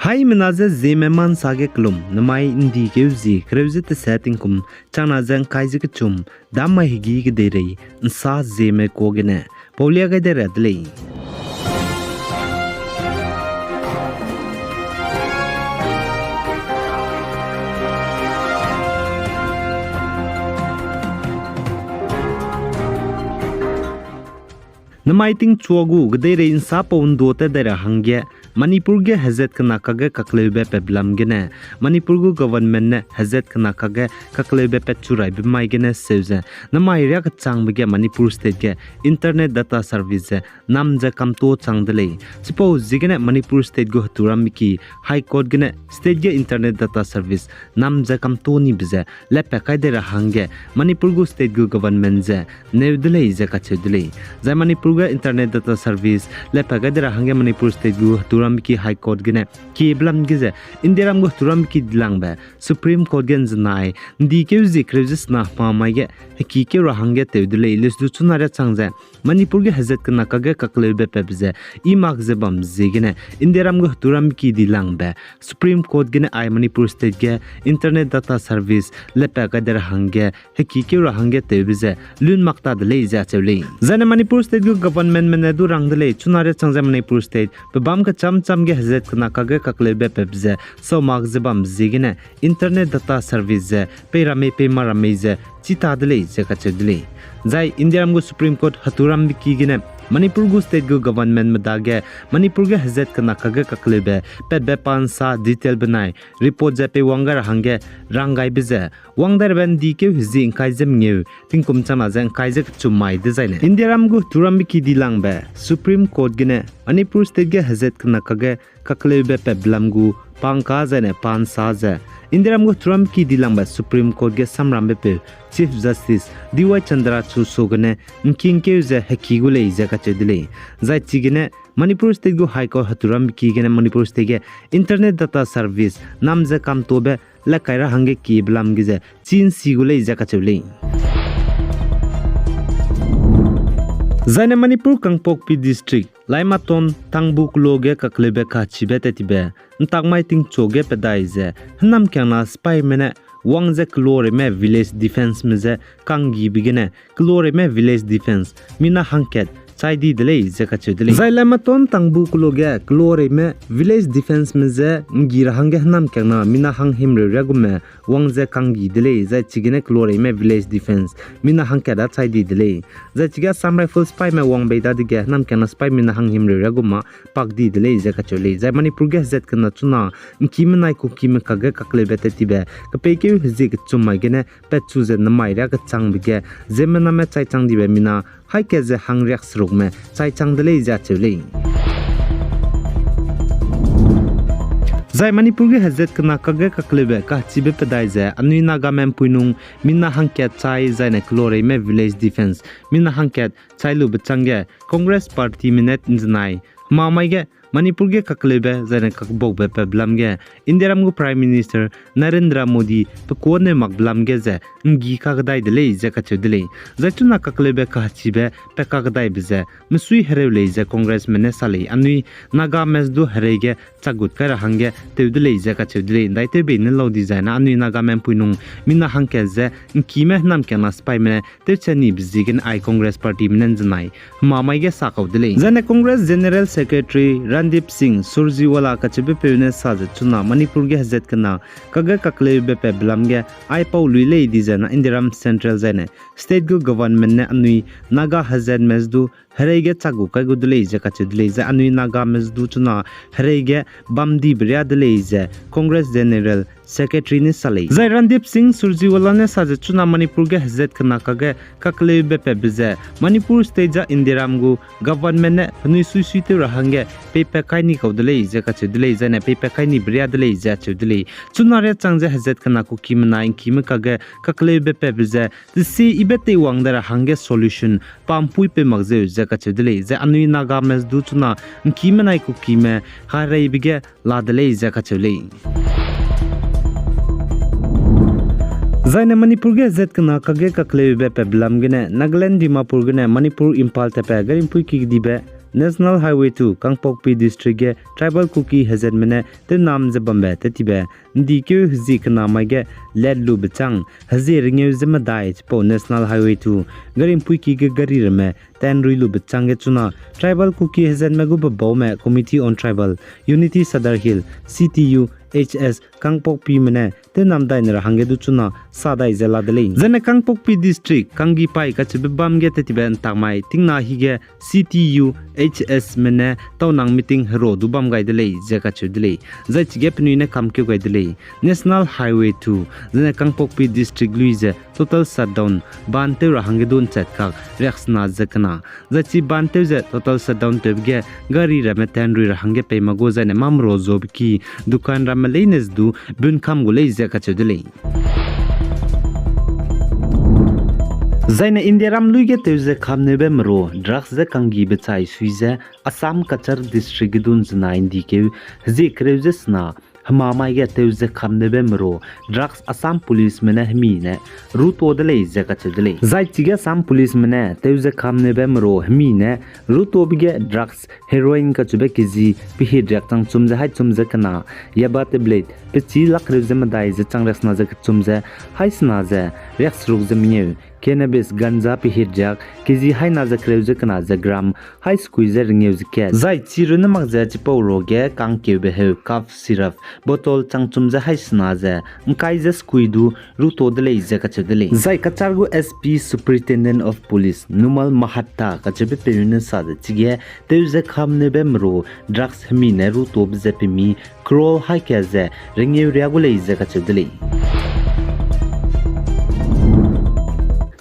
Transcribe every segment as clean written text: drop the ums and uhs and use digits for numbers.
Hai menaze Zeme man sage klum namai indi keuzi kreuze te setting kum chana zang kaiji ke chum damma higi ke derei nsa Zeme kogene paulia ga dere adlei Namaiting chuagu gdere insa paun dote dera hangye Manipur ge hazet kana kage kaklebe peblam gene Manipur gu government ne hazet kana kage kaklebe pe churai bimai gene sevze namai ria ka changbge Manipur state ge internet data service namja kamto changdele suppose jigene Manipur state gu haturam ki high court gene state ge internet data service namja kamto ni bze le pakai dera hangye Manipur gu state gu government je nevdele je ka chedele za Manipur gu internet data service le pakai dera hangye Manipur state gu haturam ki high court gene ki blam gize indiram go turam ki dilangba supreme court gen znai ndi ke zikrejis na pamai ge ki ke rahange tevdile ilis du chunare changze Manipur ge hazet kana kage kaklebe pebze I mag zebam zigene indiram go turam ki dilangba supreme court gene I Manipur state ge internet data service le paga der hange ki ke rahange tevze lun makta dele ja chewle zane Manipur state go government mene du rangdele chunare changze Manipur state bam ka cham ge hazet kana kage kaklebe pebze so mag zebam zigene internet data service pe rame pe marame je chita dele je ka chedle jai indiam go supreme court haturam ki gene Manipur gu state gu government madage Manipur ge hazet kana kage kaklebe pe bepan sa detail banai report je pe wangar hange rangai bize wangdar ban di ke hizi kai jem nge tingkum chama jang kai je chumai design indiam gu turam ki dilang be supreme court gene Manipur state ge hazet kana kage kaklebe pe blamgu pangka jane pan sa je indiam gu turam ki dilang be supreme court ge samram be Chief Justice D.Y. Chandra Chusogane Mking Keuze Hakigule Izaka Chedile Zai Chigene Manipur State Go High Court Haturam Kigene Manipur State Internet Data Service Namza Kam Tobe La Kaira Hange Ki Blam Gize Chin Sigule Izaka Chevle Zaine Manipur Kangpokpi District Laimaton Tangbuk Loge Kaklebe Kachibe Tetibe Ntagmai Ting Choge Pedaize Hanam Kana Spy Mene Wangze klore me village defense meze kangi bigene klore me village defense mina hanket saidi dele zeka chedele zailamaton tangbu kloge klore me village defense meze ngira hange nam kana mina hang himre regume wangze kangi dele za chigene klore me village defense mina hankeda saidi dele za chiga sam rifle spy me wang beida dige nam kana spy mina hang himre reguma pakdi dele zeka chole za Manipur ge zet kana chuna kimnai kuki me kage kakle bete tibe kapeke zik chumai gene pechuze namai ra ka changbige zemena me chai changdibe mina haike je hangriak srugme chai changdele ja chule Zai Manipur ge hazet kana kage kaklebe ka chibe pedai je anui Naga mempuinung minna hangket chai zaine klore me village defense minna hangket chailu bchange Congress party minute injnai mamai ge Manipur ge kaklebe zaine kakbok be peblam ge Indiram gu Prime Minister Narendra Modi pe kone magblam ge je ngi kagdai dele je ka chedele zaituna kaklebe ka chibe pe kagdai bize msui herewle je Congress mene sale anui Naga mesdu herege chagut kar hange tewdele je ka chedele daite be ne lo design anui Naga mempuinung minna hangke je nkime nam kana spy mene terchani bizigen I Congress party menen janai mamai ge sakawdele jane Congress General Secretary Randeep Singh Surjiwala kachebe pevne saje chuna Manipur ge hazet kana kaga kaklebe pe blamge ai pau luile dizana Indiram Central zane state go government ne anui Naga hazet mesdu herege chagu kai gudle je kachedle je anui Naga mesdu chuna herege bamdi bria dele je Congress General Secretary ni sale zai Randeep Singh Surjiwala ne saje chuna Manipur ge hazet kana kaga kaklebe pe bize Manipur state ja Indiram go government ne anui suisite rahange pe kaini kaudle je kachedle je ne pe kaini bria dele je chedle chuna re changje hazet kana Kuki Mene kim kaga kaklebe pe bize si ibete wangdara hange solution pampui pe magze je kachedle je anui Naga mesdu chuna kimnai Kuki me harai bige ladle je kachele Zaine Manipur ge zet kana kage kakle be pe blam gene Nagaland Dimapur gene Manipur Impal tepe Gari Mpui ki dibe National Highway 2 Kangpokpi District ge Tribal Kuki Mene Teunam Zabambe Tetibe Ndikyu Zikna Mage Ledlu Bechang Hazi Ringu Zeme Dai po National Highway 2 Gari Mpui ge Gari Reme Tenruilu Bechang Chuna Tribal Kuki Meguba Bome Committee on Tribal Unity Sadar Hill CTU HS Kangpokpi Mene Teunam Dai Hangedu Chuna Sadai Zeladele Zene Kangpokpi District Kangi Pai Kachibam get Tiben Tamai Tingna Hige CTU HS Mene Taunang Meeting Hero Dubam Gaidele Zakachudele Zach Gapnine Kamkyo Gaidele National Highway 2 Zene Kangpokpi District Luize Total Shutdown Bante Hangedun Chetkak Rexna Zakana Zachi Bante Total Shutdown Tebge Gari Rametanri Hange Pay Magoza and Mamro Zobki Dukan Ramalines du Bunkam Gulei Zakachudele Zaina India Ram Luige Teuze Kamnebe Mro, Drugs the Kangi Betai Suize, Assam Kachar District Duns 9 DQ, Zikrevesna, Hamama get Teuze Kamnebe Mro, Drugs Assam Police Mene, Root Odele Zakachudele. Zaitiga Sam Police Mene, Teuze Kamnebe Mro, Hmine, Root Obige Drugs, Heroin Kachubekizi, Pihidjak Tum the High Tum Zakana, Yabate Blade, Petit Lakrevzemadai, the Changrasna Tumze, Haisnaze, Rex Rugzeminu. Cannabis ganza pihirjak kizi hai naza kreuze kana za gram hai squeezer ringeuze ke zai chiruna magza chipo roge kangke behe cough syrup bottle changchumza hai snaza mkai za squeedu ruto dele za kachedele zai kachargo SP Superintendent of Police Numal Mahatta kachebe perune sada chige teuze khamne bemro drugs hmine ruto bzepimi crawl hai kaze ringeu regulate za kachedele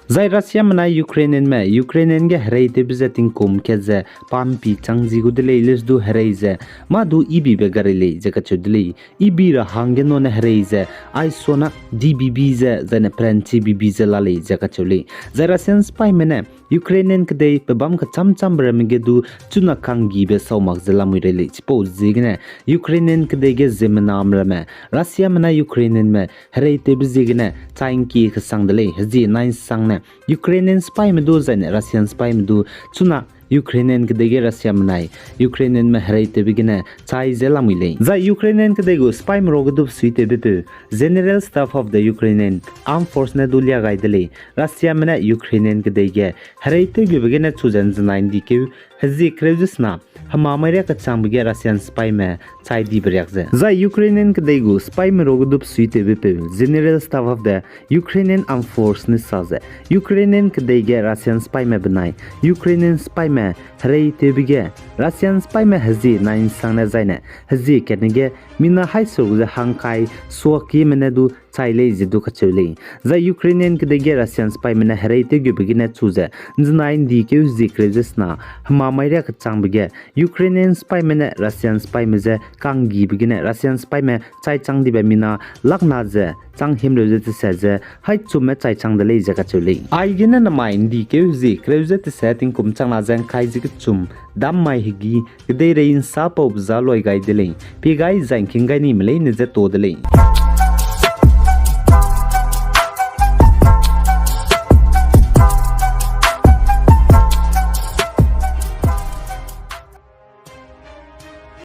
Zai Russia mana Ukrainian me Ukrainian ge hray te bizating kom keze pampi changji gudele lesdu harayze madu ibi be garele zakachudele ibi ra hangeno ne harayze ai sona DBB ze zane pranchi BB ze lale zakachule Zai Russian spy mene Ukrainian kdei pebam ka cham bramgedu chuna kangi be saumak zelamui rele chipo zigne Ukrainian kdei ge Zeme nam rame Russia mana Ukrainian me hray te bizigne chainki khasangdele haji 9 sangne Ukrainian spy medu zane Russian spy medu chuna Ukrainian kdege Russia manai Ukrainian me hray te bigine chai zelamile za Ukrainian kdego spy mrogodu suite bepe General Staff of the Ukrainian Armed Force ne dulia gaidele Russia mana Ukrainian kdege hray te bigine chujan 9 dikeu hazi krejusna hamamare ka chambge Russian spy me chai di brekze za Ukrainian kdego spy mrogodu suite bepe General Staff of the Ukrainian Armed Force ne saze Ukrainian kdege Russian spy me banai Ukrainian spy me hray te bige Russian spy me hazi 9 sangna zaine hazi kenege mina hai so the hangkai soki menedu chaile jidu khachule za Ukrainian kdege Russian spy mena hray te gibigine chuze 9 dike zikrejesna hamamayra ka changbige Ukrainian spy mena Russian spy meze kangi bigine Russian spy me chai changdi be mina lakna je chang himle je se hai chume chai changdale je khachule ai gina na mind dike zikreje te setting kum changna jang khai ji chum dam mai higi kdei rein sa pop zaloi gaidele pi gai jang kingai ni mle ne je todele